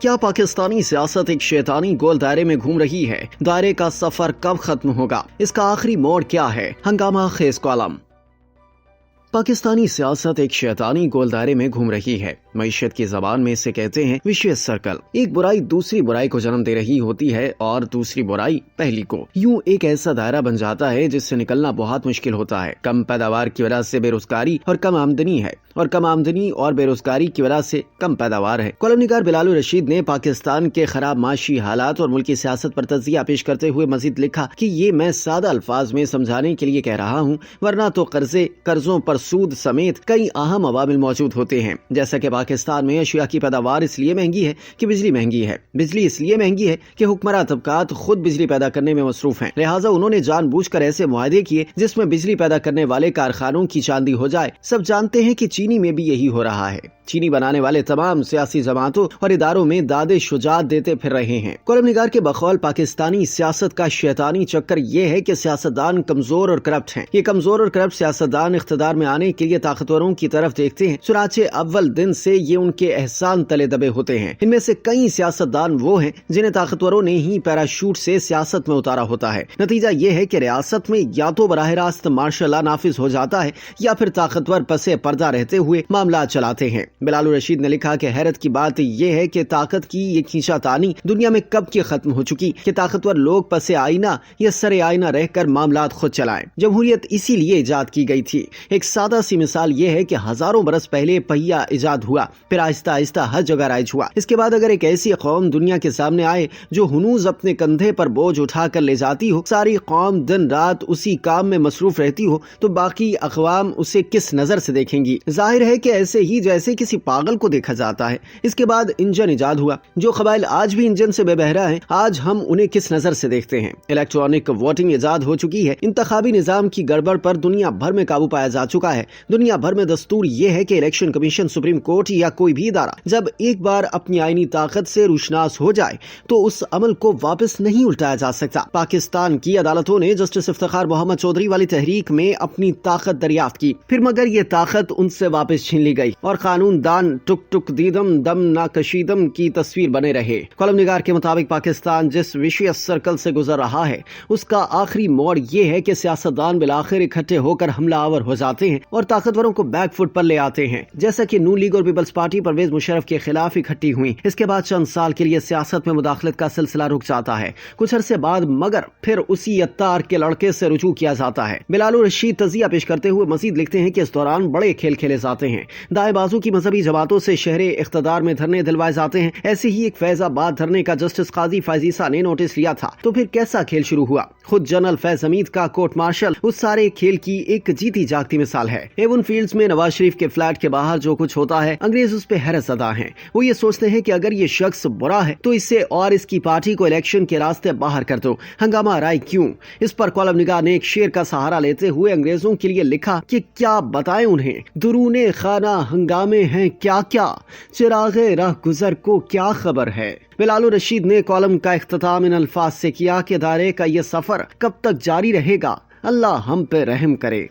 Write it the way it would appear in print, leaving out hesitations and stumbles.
کیا پاکستانی سیاست ایک شیطانی گول دائرے میں گھوم رہی ہے؟ دائرے کا سفر کب ختم ہوگا؟ اس کا آخری موڑ کیا ہے؟ ہنگامہ خیز کالم۔ پاکستانی سیاست ایک شیطانی گول دائرے میں گھوم رہی ہے۔ معیشت کی زبان میں اسے کہتے ہیں وشیس سرکل۔ ایک برائی دوسری برائی کو جنم دے رہی ہوتی ہے اور دوسری برائی پہلی کو۔ یوں ایک ایسا دائرہ بن جاتا ہے جس سے نکلنا بہت مشکل ہوتا ہے۔ کم پیداوار کی وجہ سے بے روزگاری اور کم آمدنی ہے، اور کم آمدنی اور بے روزگاری کی وجہ سے کم پیداوار ہے۔ کالم نگار بلال الرشید نے پاکستان کے خراب معاشی حالات اور ملکی سیاست پر تجزیہ پیش کرتے ہوئے مزید لکھا کہ یہ میں سادہ الفاظ میں سمجھانے کے لیے کہہ رہا ہوں، ورنہ تو قرضوں پر سود سمیت کئی اہم عوامل موجود ہوتے ہیں، جیسا کہ پاکستان میں اشیاء کی پیداوار اس لیے مہنگی ہے کہ بجلی مہنگی ہے، بجلی اس لیے مہنگی ہے کہ حکمراں طبقات خود بجلی پیدا کرنے میں مصروف ہیں، لہٰذا انہوں نے جان بوجھ کر ایسے معاہدے کیے جس میں بجلی پیدا کرنے والے کارخانوں کی چاندی ہو جائے۔ سب جانتے ہیں کہ چینی میں بھی یہی ہو رہا ہے۔ چینی بنانے والے تمام سیاسی جماعتوں اور اداروں میں دادے شجاعت دیتے پھر رہے ہیں۔ کالم نگار کے بقول پاکستانی سیاست کا شیطانی چکر یہ ہے کہ سیاستدان کمزور اور کرپٹ ہیں۔ یہ کمزور اور کرپٹ سیاستدان اقتدار میں آنے کے لیے طاقتوروں کی طرف دیکھتے ہیں، چنانچہ اول دن سے یہ ان کے احسان تلے دبے ہوتے ہیں۔ ان میں سے کئی سیاستدان وہ ہیں جنہیں طاقتوروں نے ہی پیراشوٹ سے سیاست میں اتارا ہوتا ہے۔ نتیجہ یہ ہے کہ ریاست میں یا تو براہ راست مارشل لا نافذ ہو جاتا ہے یا پھر طاقتور پسے پردہ رہتے ہوئے معاملات چلاتے ہیں۔ بلال الرشید نے لکھا کہ حیرت کی بات یہ ہے کہ طاقت کی یہ کھینچا تانی دنیا میں کب کی ختم ہو چکی کہ طاقتور لوگ پسے آئینہ یا سرے آئینہ رہ کر معاملات خود چلائیں۔ جمہوریت اسی لیے ایجاد کی گئی تھی۔ ایک سادہ سی مثال یہ ہے کہ ہزاروں برس پہلے پہیا ایجاد ہوا، پھر آہستہ آہستہ ہر جگہ رائج ہوا۔ اس کے بعد اگر ایک ایسی قوم دنیا کے سامنے آئے جو ہنوز اپنے کندھے پر بوجھ اٹھا کر لے جاتی ہو، ساری قوم دن رات اسی کام میں مصروف رہتی ہو، تو باقی اقوام اسے کس نظر سے دیکھیں گی؟ ظاہر ہے کہ ایسے ہی جیسے کسی پاگل کو دیکھا جاتا ہے۔ اس کے بعد انجن ایجاد ہوا۔ جو قبائل آج بھی انجن سے بے بہرا ہیں، آج ہم انہیں کس نظر سے دیکھتے ہیں؟ الیکٹرانک ووٹنگ ایجاد ہو چکی ہے۔ انتخابی نظام کی گڑبڑ پر دنیا بھر میں قابو پایا جا چکا ہے۔ دنیا بھر میں دستور یہ ہے کہ الیکشن کمیشن، سپریم کورٹ یا کوئی بھی ادارہ جب ایک بار اپنی آئینی طاقت سے روشناس ہو جائے تو اس عمل کو واپس نہیں الٹایا جا سکتا۔ پاکستان کی عدالتوں نے جسٹس افتخار محمد چودھری والی تحریک میں اپنی طاقت دریافت کی، پھر مگر یہ طاقت ان سے واپس چھین لی گئی اور قانون دان ٹک ٹک دیدم دم نہ کشیدم کی تصویر بنے رہے۔ کالم نگار کے مطابق پاکستان جس وشیس سرکل سے گزر رہا ہے اس کا آخری موڑ یہ ہے کہ سیاستدان بالآخر اکٹھے ہو کر حملہ آور ہو جاتے ہیں اور طاقتوروں کو بیک فٹ پر لے آتے ہیں، جیسا کہ نون لیگ اور پیپلز پارٹی پرویز مشرف کے خلاف اکٹھی ہوئی۔ اس کے بعد چند سال کے لیے سیاست میں مداخلت کا سلسلہ رک جاتا ہے، کچھ عرصے بعد مگر پھر اسی اتار کے لڑکے سے رجوع کیا جاتا ہے۔ بلال الرشید تجزیہ پیش کرتے ہوئے مزید لکھتے ہیں کہ اس دوران بڑے کھیل کھیلے جاتے ہیں، دائیں بازو کی مذہبی جماعتوں سے شہر اقتدار میں دھرنے دلوائے جاتے ہیں۔ ایسے ہی ایک فیض آباد دھرنے کا جسٹس قاضی فائز عیسیٰ نے نوٹس لیا تھا، تو پھر کیسا کھیل شروع ہوا؟ خود جنرل فیض حمید کا کورٹ مارشل اس سارے کھیل کی ایک جیتی جاگتی مثال ہے۔ ایون فیلڈز میں نواز شریف کے فلیٹ کے باہر جو کچھ ہوتا ہے، انگریز اس پہ حیرت زدہ ہیں۔ وہ یہ سوچتے ہیں کہ اگر یہ شخص برا ہے تو اسے اور اس کی پارٹی کو الیکشن کے راستے باہر کر دو، ہنگامہ رائے کیوں؟ اس پر کالم نگار نے ایک شعر کا سہارا لیتے ہوئے انگریزوں کے لیے لکھا کہ کیا بتائیں انہیں، درون خانہ ہنگامے ہیں کیا کیا، چراغ راہ گزر کو کیا خبر ہے۔ بلال الرشید نے کالم کا اختتام ان الفاظ سے کیا کہ دائرے کا یہ سفر کب تک جاری رہے گا؟ اللہ ہم پہ رحم کرے۔